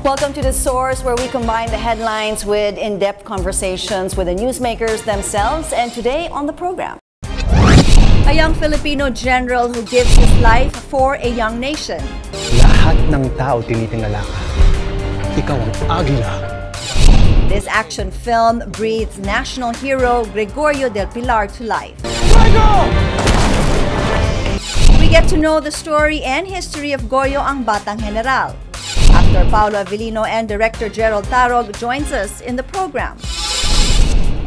Welcome to The Source, where we combine the headlines with in-depth conversations with the newsmakers themselves. And today on the program, a young Filipino general who gives his life for a young nation. Lahat ng tao tinitingala ka. Ikaw ang agila. This action film breathes national hero Gregorio del Pilar to life. We get to know the story and history of Goyo ang Batang Heneral. Actor Paulo Avelino and director Jerrold Tarog joins us in the program.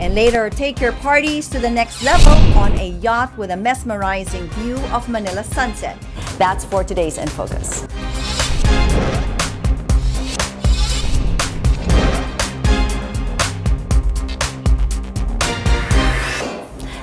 And later, take your parties to the next level on a yacht with a mesmerizing view of Manila sunset. That's for today's In Focus.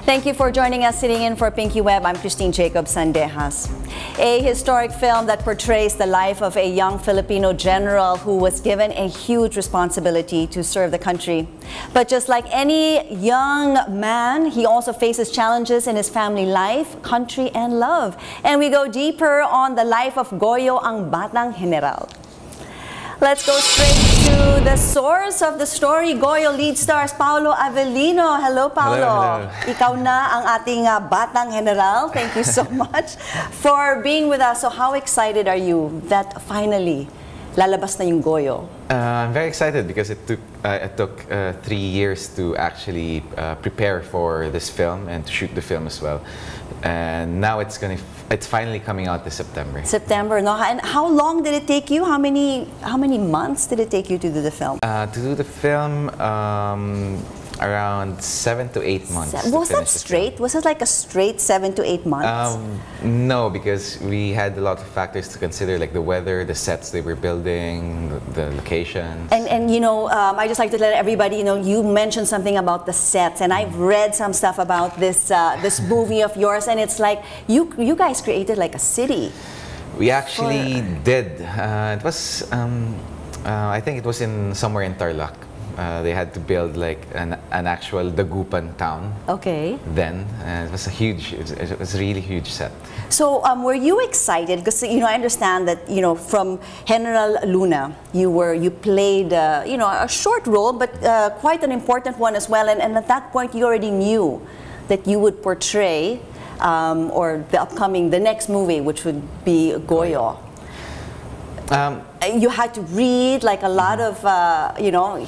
Thank you for joining us. Sitting in for Pinky Web, I'm Christine Jacob Sandejas. A historic film that portrays the life of a young Filipino general who was given a huge responsibility to serve the country. But just like any young man, he also faces challenges in his family life, country, and love. And we go deeper on the life of Goyo ang Batang Heneral. Let's go straight to the source of the story. Goyo lead stars Paulo Avelino. Hello, Paulo. Hello. Ikaw na ang ating Batang Heneral. Thank you so much for being with us. So how excited are you that finally lalabas na yung Goyo? I'm very excited because it took 3 years to actually prepare for this film and to shoot the film as well. And now it's finally coming out this September. September, no? And how long did it take you? How many months did it take you to do the film? To do the film, around 7 to 8 months. Was that straight? Was it like a straight 7 to 8 months? No, because we had a lot of factors to consider, like the weather, the sets they were building, the locations. And you know, I just like to let everybody know, you mentioned something about the sets, and I've read some stuff about this this movie of yours, and it's like you guys created like a city. We actually did. It was, I think it was somewhere in Tarlac. They had to build like an actual Dagupan town. Okay. Then it was it was a really huge set. So were you excited? Because I understand that from General Luna, you played a short role, but quite an important one as well. And at that point, you already knew that you would portray or the next movie, which would be Goyo. You had to read like a lot of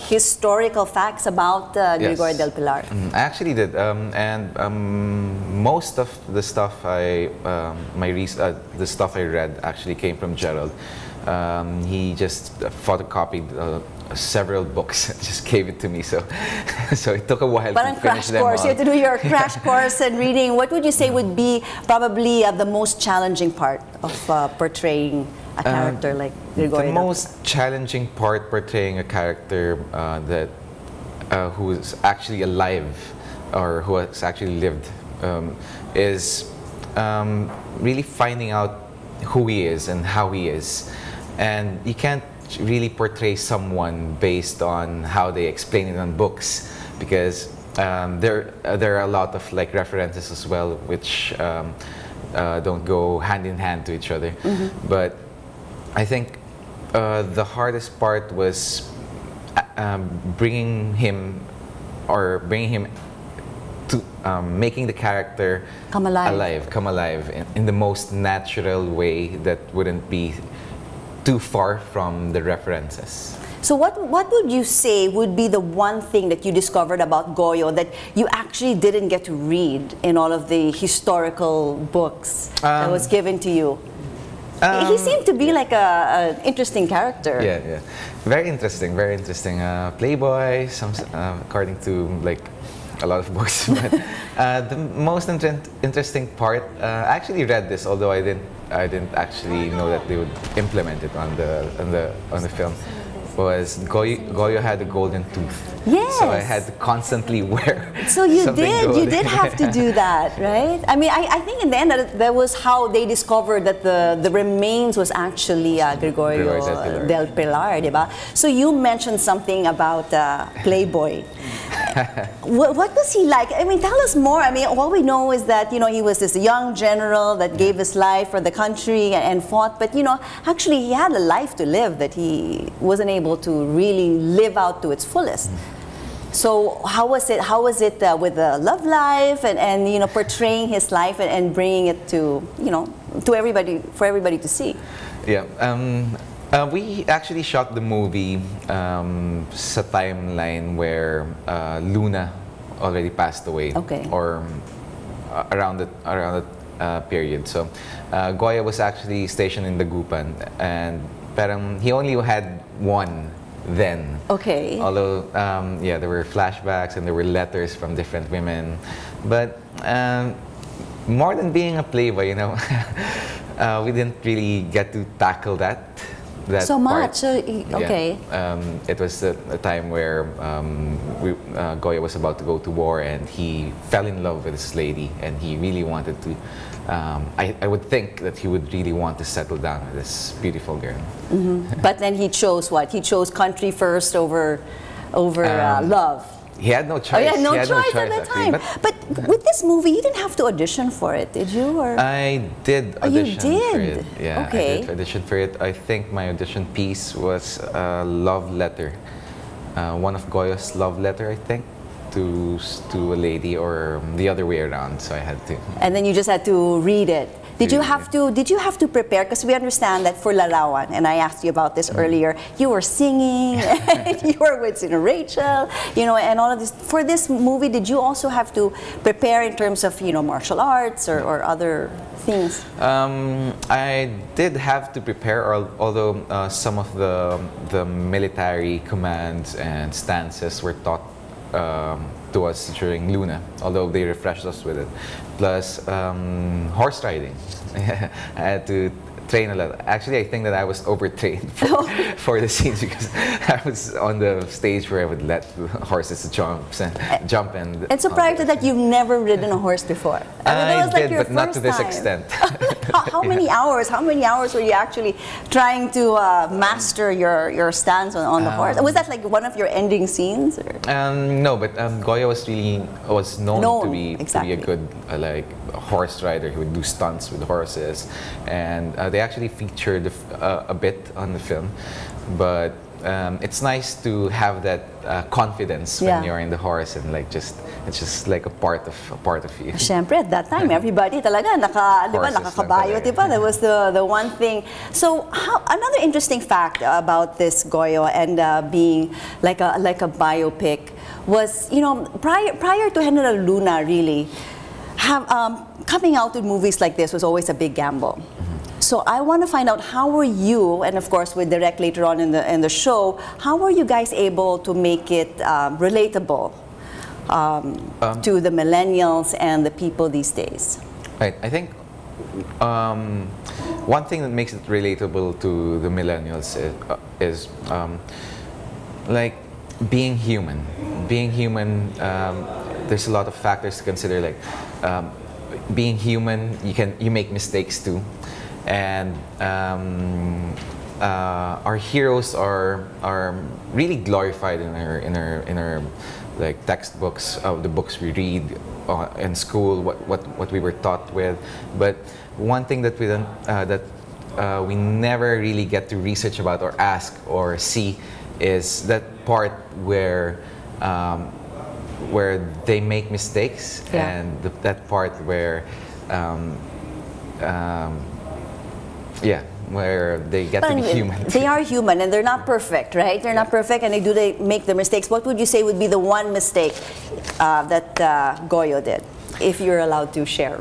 historical facts about Gregorio del Pilar. I actually did, and most of the stuff the stuff I read actually came from Jerrold. He just photocopied several books and just gave it to me, so it took a while to finish them all. You had to do your crash course and reading. What would you say would be probably the most challenging part of portraying a character like Gregorio? The most challenging part portraying a character who is actually alive or who has actually lived is really finding out who he is and how he is. And you can't really portray someone based on how they explain it on books, because there are a lot of like references as well which don't go hand in hand to each other. But I think the hardest part was bringing him to making the character come alive in the most natural way that wouldn't be too far from the references. So what would you say would be the one thing that you discovered about Goyo that you actually didn't get to read in all of the historical books that was given to you? He seemed to be like an interesting character. Yeah. Very interesting, very interesting. Playboy, according to like a lot of books. But the most interesting part, I actually read this, although I didn't actually know that they would implement it on the film. Was Goyo had a golden tooth. Yes. So I had to constantly wear. So you did have to do that, right? I mean, I think in the end that was how they discovered that the remains was actually Gregorio del Pilar, diba? So you mentioned something about Playboy. What was he like? I mean, tell us more. I mean, all we know is that, you know, he was this young general that gave his life for the country and fought, but, you know, actually he had a life to live that he wasn't able to really live out to its fullest. So how was it? How was it with the love life and you know, portraying his life and bringing it to, you know, to everybody, for everybody to see? Yeah. We actually shot the movie sa timeline where Luna already passed away, Okay. or around that period. So Goyo was actually stationed in Dagupan, and parang he only had one then. Okay. Although yeah, there were flashbacks and there were letters from different women, but more than being a playboy, you know, we didn't really get to tackle that so part. much. So, okay. Yeah. It was a time where Goyo was about to go to war, and he fell in love with this lady, and he really wanted to. I would think that he would really want to settle down with this beautiful girl. But then he chose what? He chose country first over love. He had no choice. Oh, he had no choice at that actually. time. But with this movie, you didn't have to audition for it, did you? Or I did oh, you audition for did? it. Yeah, Okay. I did audition for it. I think my audition piece was a love letter, one of Goyo's love letter, I think, to a lady, or the other way around. So I had to. And then you just had to read it. Did you have to prepare? Because we understand that for Larawan, and I asked you about this earlier, you were singing, and you were with Rachel, you know, and all of this. For this movie, did you also have to prepare in terms of, you know, martial arts or other things? I did have to prepare, although some of the military commands and stances were taught to us during Luna, although they refreshed us with it. Plus horse riding. I had to train a lot. Actually, I think that I was overtrained for the scenes, because I was on the stage where I would let the horses jump and. And so prior to that, you've never ridden a horse before. I mean, that was like did, your but not first to this time. extent. How many hours? How many hours were you actually trying to master your stance on the horse? Was that like one of your ending scenes? Or? No, but Goyo was known to be exactly. a good like horse rider. He would do stunts with horses, and they actually featured a bit on the film. But it's nice to have that confidence when you're in the horse, and like it's just like a part of you. Siyempre, at that time, everybody talaga nakakabayo, diba? That was the one thing. So, another interesting fact about this Goyo and being like a biopic was, you know, prior to General Luna, really, coming out with movies like this was always a big gamble. So I want to find out, how were you, and of course we'll direct later on in the show, how were you guys able to make it relatable to the millennials and the people these days? Right. I think one thing that makes it relatable to the millennials is like being human. Being human, there's a lot of factors to consider. Like being human, you make mistakes too. And our heroes are really glorified in our like textbooks of the books we read in school, what we were taught with. But one thing that we never really get to research about or ask or see is that part where they make mistakes, and that part where where they get to be human. They are human, and they're not perfect, right? They're not perfect, and they make the mistakes. What would you say would be the one mistake that Goyo did, if you're allowed to share?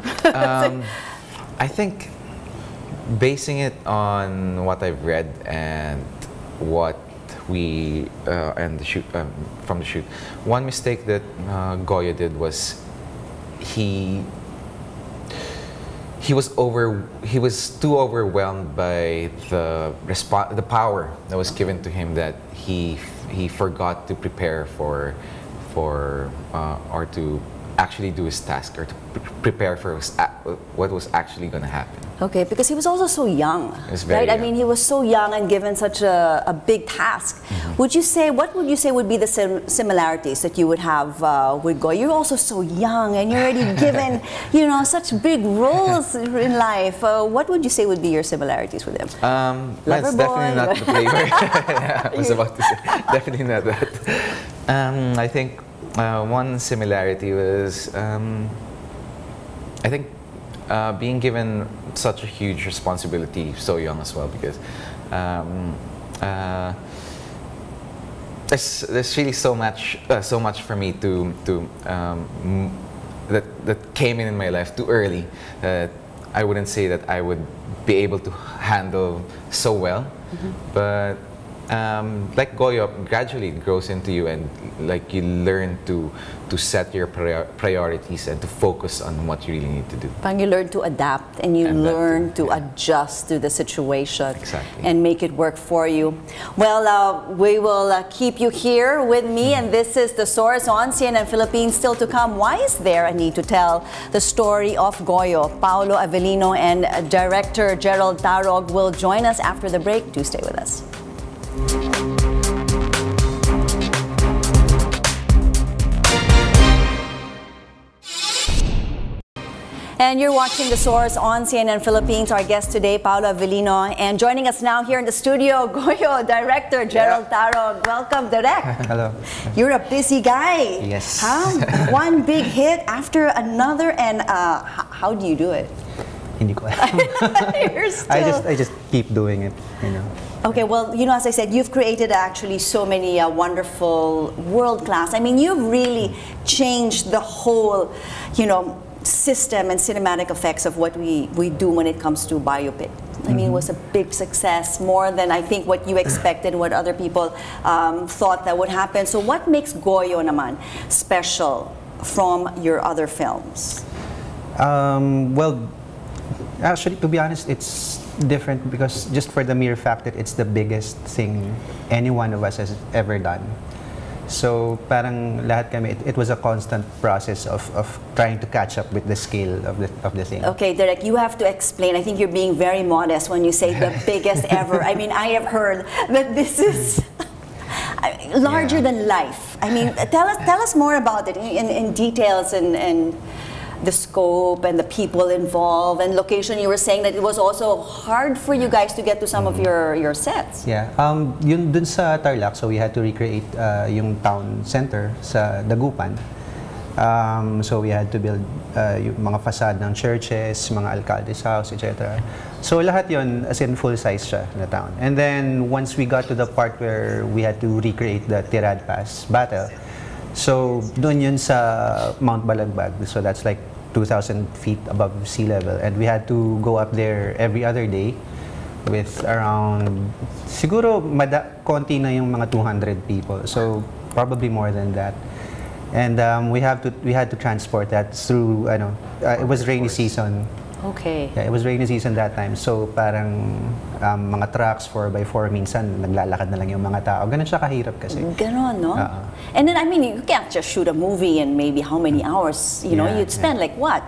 I think basing it on what I've read and what we and the shoot from the shoot, one mistake that Goyo did was he was too overwhelmed by the power that was given to him, that he forgot to prepare for or to actually do his task or to prepare for what was actually going to happen. Okay, because he was also so young, He's very right? I young. mean, he was so young and given such a big task. Would you say, what would you say would be the similarities that you would have with Goyo? You're also so young and you're already given, you know, such big roles in life. What would you say would be your similarities with him? That's Lover definitely boy, not but- the flavor. Yeah, I was about to say, definitely not that. I think one similarity was, I think, being given such a huge responsibility so young as well, because there's really so much for me that came in my life too early. I wouldn't say that I would be able to handle so well, but like Goyo, gradually it grows into you, and like you learn to set your priorities and to focus on what you really need to do. You learn to adapt and you Adapt, learn to yeah. adjust to the situation Exactly. and make it work for you. Well, we will keep you here with me, and this is The Source on CNN Philippines. Still to come, why is there a need to tell the story of Goyo? Paulo Avelino and director Jerrold Tarog will join us after the break. Do stay with us. And you're watching The Source on CNN Philippines. Our guest today, Paulo Avelino, and joining us now here in the studio, Goyo director Jerrold Tarog. Welcome, Direk. Hello. You're a busy guy. Yes. Huh? One big hit after another, and how do you do it? Hindi ko alam. You're still... I just keep doing it, you know. Okay, well, you know, as I said, you've created actually so many wonderful, world-class. I mean, you've really changed the whole, you know, system and cinematic effects of what we do when it comes to biopic. I mean, it was a big success, more than I think what you expected, what other people thought that would happen. So what makes Goyo naman special from your other films? Well, actually, to be honest, it's different because just for the mere fact that it's the biggest thing any one of us has ever done. So parang lahat kami, it was a constant process of trying to catch up with the scale of the thing. Okay, Derek, you have to explain. I think you're being very modest when you say the biggest ever. I mean, I have heard that this is larger than life. I mean, tell us more about it in details and the scope and the people involved and location. You were saying that it was also hard for you guys to get to some of your sets. Yeah, yun dun sa Tarlac, so we had to recreate yung town center sa Dagupan. So we had to build yung mga facade ng churches, mga alcalde's house, etc. So lahat yun, as in full size siya na town. And then once we got to the part where we had to recreate the Tirad Pass battle, so doon yun sa Mount Balagbag, so that's like 2,000 feet above sea level, and we had to go up there every other day with around, siguro konti na yung mga 200 people, so probably more than that. And we had to transport that through, it was rainy season. Okay. Yeah, it was rainy season that time. So parang mga trucks 4x4 minsan naglalakad na lang yung mga tao. Ganun siya kahirap kasi. Ganon, no? And then, I mean, you can't just shoot a movie in maybe how many hours, you know, Yeah, you'd spend like what?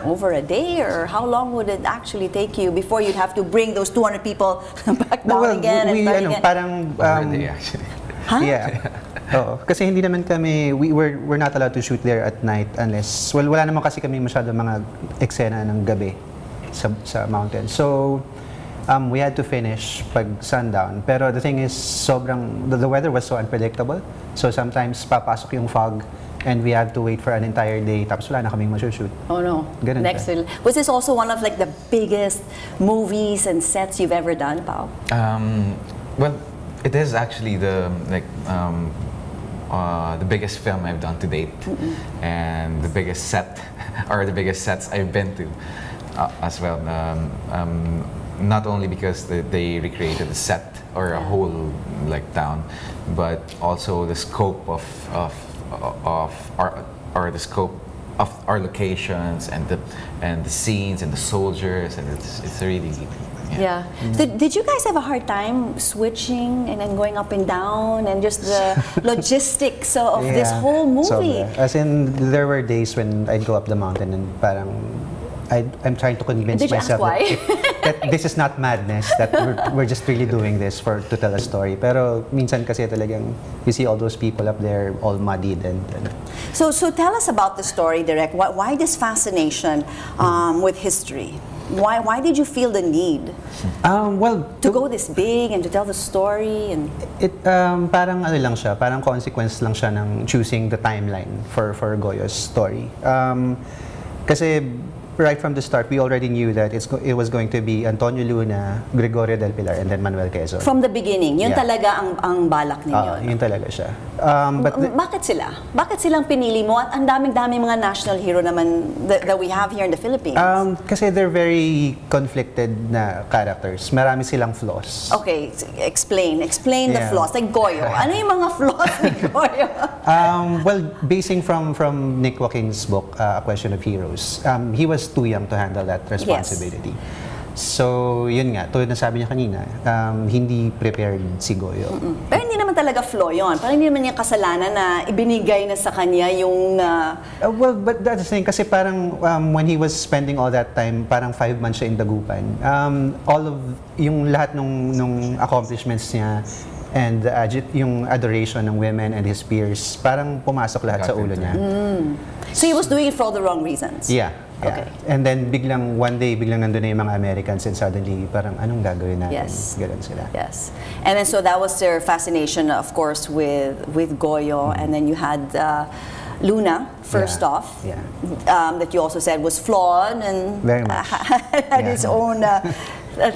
Over a day, or how long would it actually take you before you'd have to bring those 200 people back down again and start again? Parang, Over a day, actually. Huh? Yeah. Oo. Kasi hindi naman kami, we're not allowed to shoot there at night unless, well, wala naman kasi kami masyado mga eksena ng gabi sa mountain. So, we had to finish pag sundown. Pero the thing is, the weather was so unpredictable. So sometimes papasok yung fog and we had to wait for an entire day, tapos wala na kaming masushoot. Oh no. Ganun Next siya. level. Was this also one of like the biggest movies and sets you've ever done, Pao? Well, it is actually the biggest film I've done to date, and the biggest set, or the biggest sets I've been to as well. Not only because they recreated a set or a whole like town, but also the scope of our locations and the scenes and the soldiers, and it's really Yeah. Did you guys have a hard time switching and then going up and down and just the logistics of this whole movie? Sobra. As in, there were days when I'd go up the mountain and parang I'm trying to convince Did you myself ask why? that this is not madness, that we're just really doing this to tell a story. Pero minsan kasi talagang you see all those people up there all muddied and So tell us about the story, Direk. Why this fascination with history? Why did you feel the need to go this big and to tell the story? And it parang ano lang siya, parang consequence lang siya ng choosing the timeline for Goyo's story. Kasi right from the start, we already knew that it was going to be Antonio Luna, Gregorio del Pilar, and then Manuel Quezon. From the beginning, yun talaga ang balak ninyo. Yun talaga siya. Bakit sila? Bakit silang pinili mo? At ang daming-daming mga national hero naman that we have here in the Philippines. Kasi they're very conflicted na characters. Marami silang flaws. Okay, explain the flaws. Like Goyo. Ano yung mga flaws ni Goyo? Well, basing from Nick Joaquin's book, A Question of Heroes, he was too young to handle that responsibility. Yes. So, yun nga, tulad na sabi niya kanina, hindi prepared si Goyo. Pero hindi naman talaga flaw yun. Parang hindi naman niya kasalanan na ibinigay na sa kanya yung... well, but that's the thing, kasi parang when he was spending all that time, parang 5 months siya in Dagupan, all of, yung lahat nung accomplishments niya, and yung adoration ng women and his peers, parang pumasok lahat sa ulo niya. So he was doing it for all the wrong reasons? Yeah. Okay. And then one day biglang nandun na yung mga Americans and suddenly parang anong gagawin natin? Yes. Ganun sila. Yes. And then so that was their fascination, of course, with Goyo. And then you had Luna, first off, that you also said was flawed and very much had his own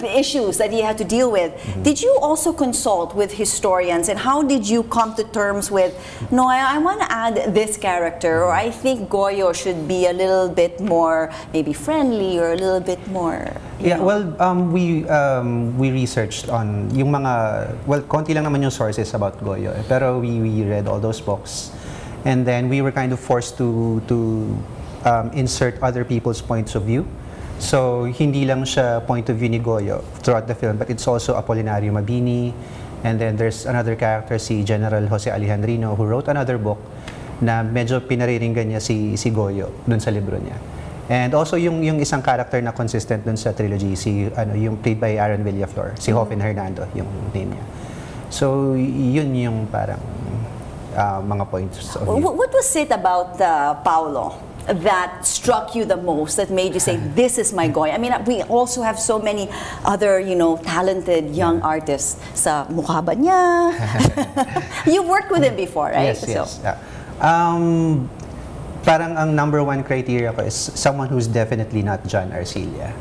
issues that he had to deal with. Did you also consult with historians, and how did you come to terms with, no, I want to add this character, or I think Goyo should be a little bit more maybe friendly or a little bit more... Well, we researched on yung mga, well, konti lang naman yung sources about Goyo, pero we read all those books. And then we were kind of forced to insert other people's points of view. So, hindi lang siya point of view ni Goyo throughout the film, but it's also Apolinario Mabini. And then there's another character, si General Jose Alejandrino, who wrote another book na medyo pinariringgan niya si Goyo dun sa libro niya. And also yung isang character na consistent dun sa trilogy, yung played by Aaron Villaflor, si Joven Hernando, yung name niya. So, yun yung parang mga points of view. What was it about Paulo that struck you the most, that made you say, this is my Goyo? I mean, we also have so many other, talented young artists. Sa mukha ba niya? You've worked with him before, right? Yes. Parang ang number one criteria ko is someone who's definitely not John Arcilla.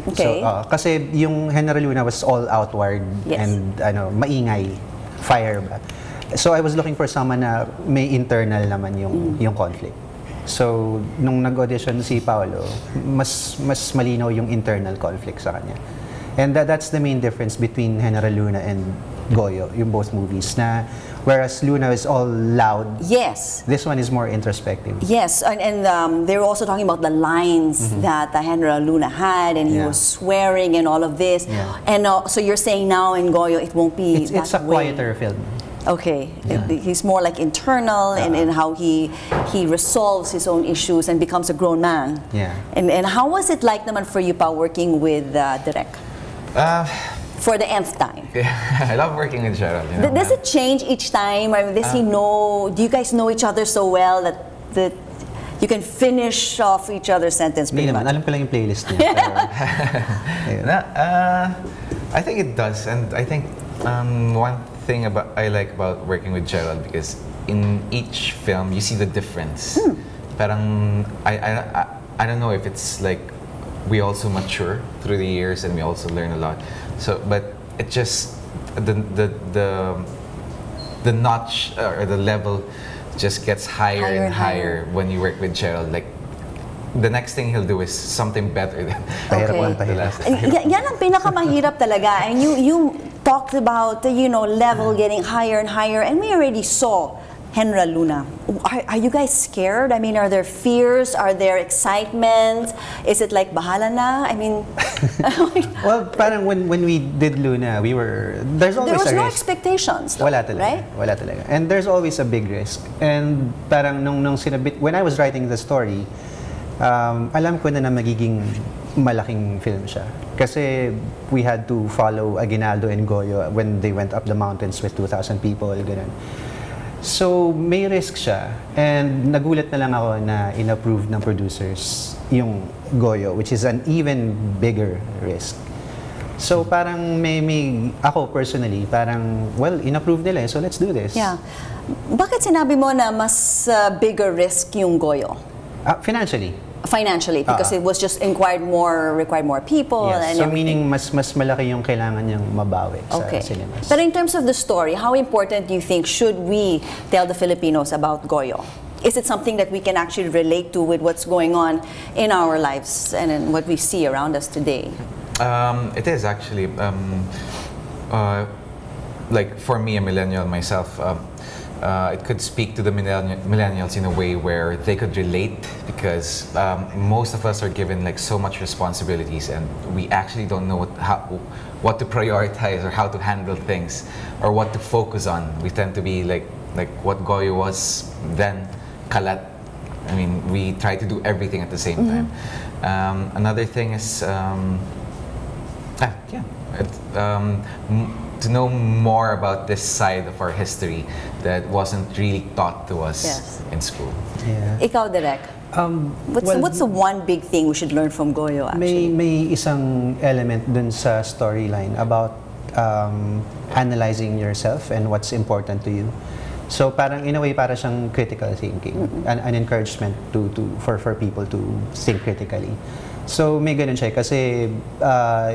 Okay. So, kasi yung General Luna was all outward and maingay, fire ba. So I was looking for someone na may internal naman yung conflict. So, nung nag-audition si Paulo, mas malinaw yung internal conflict sa kanya. And that's the main difference between General Luna and Goyo, yung both movies. Na, whereas Luna is all loud, this one is more introspective. Yes, and they were also talking about the lines that General Luna had, and he was swearing and all of this. And so you're saying now in Goyo, it won't be it's a quieter film. Okay, he's more like internal in how he resolves his own issues and becomes a grown man. And how was it like naman for you pa working with Direk? For the nth time. I love working with Jerrold. Does it change each time? Or does he know? Do you guys know each other so well that you can finish off each other's sentence? Hindi naman, alam ko lang yung playlist niya. I think it does, and I think one thing I like about working with Jerrold, because in each film you see the difference. Parang I don't know if it's like we also mature through the years and we also learn a lot. So, but it just the notch or the level just gets higher and higher when you work with Jerrold. Like, the next thing he'll do is something better than the last time. Yan ang pinakamahirap talaga. And you talked about level getting higher and higher, and we already saw Heneral Luna. Are you guys scared? I mean, are there fears? Are there excitement? Is it like bahala na? I mean, well, parang when we did Luna, there's always there was a no risk. expectations, though, Wala talaga. right? Wala talaga. And there's always a big risk. And parang nung sinabit, when I was writing the story, alam ko na magiging malaking film siya. Kasi we had to follow Aguinaldo and Goyo when they went up the mountains with 2,000 people, ganun. So, may risk siya. And nagulat na lang ako na in-approve ng producers yung Goyo, which is an even bigger risk. So, parang ako personally, parang, well, in-approve nila, so let's do this. Yeah. Bakit sinabi mo na mas bigger risk yung Goyo? Financially. Financially, because it was just required more people. Yes. And So everything. meaning mas malaki yung kailangan niyang mabawi sa cinemas. But in terms of the story, how important do you think should we tell the Filipinos about Goyo? Is it something that we can actually relate to with what's going on in our lives and in what we see around us today? It is actually. Like for me, a millennial myself, it could speak to the millennials in a way where they could relate, because most of us are given like so much responsibilities, and we actually don't know what to prioritize or how to handle things or what to focus on. We tend to be like what Goyo was then, kalat. I mean, we try to do everything at the same time. Another thing is, to know more about this side of our history that wasn't really taught to us in school. Yeah. Ikaw, Direk, what's the one big thing we should learn from Goyo, actually? May isang element dun sa storyline about analyzing yourself and what's important to you. So parang in a way, para siyang critical thinking, an encouragement for people to think critically. So may ganun siya kasi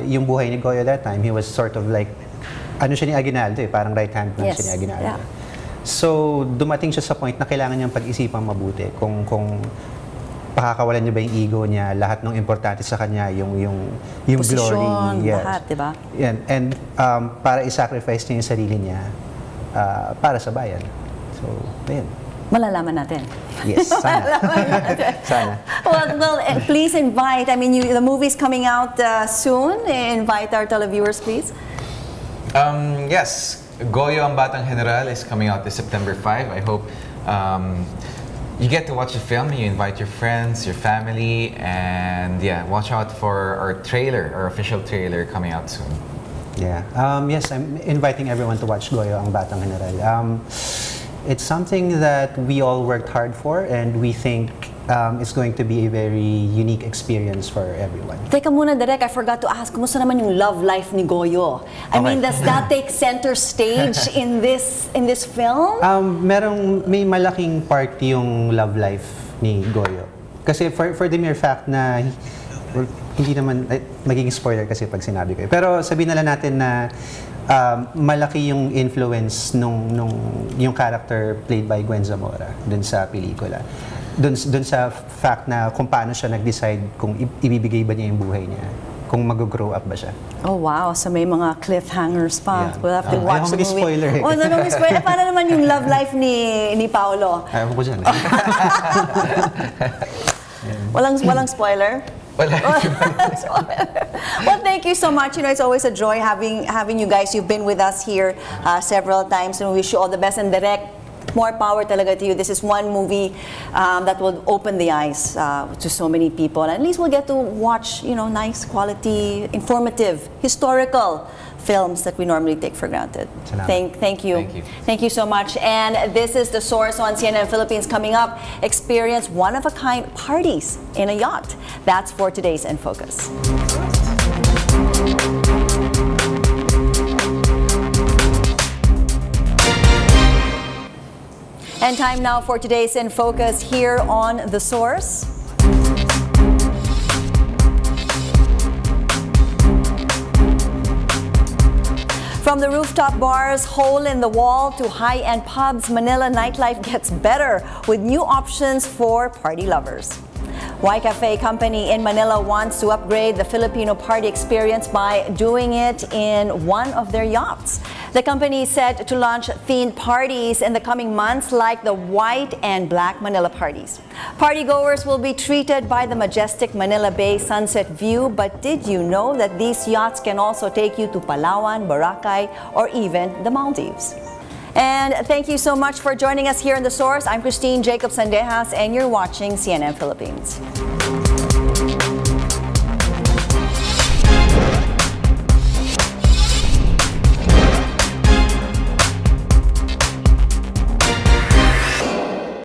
yung buhay ni Goyo that time, he was sort of like, ano siya ni Aguinaldo parang right hand man siya ni Aguinaldo. Yeah. So dumating siya sa point na kailangan niyang pag-isipan mabuti kung pakakawalan niya ba yung ego niya, lahat ng importante sa kanya, yung Posisyon, glory, yes. lahat, diba? Yan. And para i-sacrifice niya yung sarili niya para sa bayan. So, ayun. Malalaman natin. Yes, sana. Sana. Well, please invite, I mean, the movie's coming out soon. Invite our televiewers, please. Yes, Goyo ang Batang Heneral is coming out this September 5. I hope you get to watch the film, you invite your friends, your family, and yeah, watch out for our trailer, our official trailer coming out soon. Yeah. Yes, I'm inviting everyone to watch Goyo ang Batang Heneral. It's something that we all worked hard for, and we think it's going to be a very unique experience for everyone. Teka muna, Direk, I forgot to ask, kumusta naman yung love life ni Goyo? I mean, does that take center stage in this film? May malaking part yung love life ni Goyo. Kasi for the mere fact na hindi naman magiging spoiler kasi pag sinabi ko. Pero sabihin na lang natin na malaki yung influence yung character played by Gwen Zamora dun sa pelikula. Dun sa fact na kung paano siya nag-decide kung ibibigay ba niya yung buhay niya, kung mag-grow up ba siya. Oh wow, so may mga cliffhangers pa. Yeah. We'll have to watch the movie. Spoiler. Oh, no, spoiler. Paano naman yung love life ni Paulo? Ayaw ko dyan. Walang spoiler? Well, thank you so much. You know, it's always a joy having you guys. You've been with us here several times, and we wish you all the best. And Direk, more power talaga to you. This is one movie that will open the eyes to so many people. And at least we'll get to watch, you know, nice quality, informative, historical films that we normally take for granted. Thank you. Thank you. Thank you so much. And this is The Source on CNN Philippines. Coming up, experience one-of-a-kind parties in a yacht. That's for today's In Focus. And time now for today's In Focus here on The Source. From the rooftop bars, hole in the wall, to high-end pubs, Manila nightlife gets better with new options for party lovers. Y Cafe Company in Manila wants to upgrade the Filipino party experience by doing it in one of their yachts. The company is set to launch themed parties in the coming months like the white and black Manila parties. Partygoers will be treated by the majestic Manila Bay sunset view, but did you know that these yachts can also take you to Palawan, Boracay, or even the Maldives? And thank you so much for joining us here in The Source. I'm Christine Jacob Sandejas, and you're watching CNN Philippines.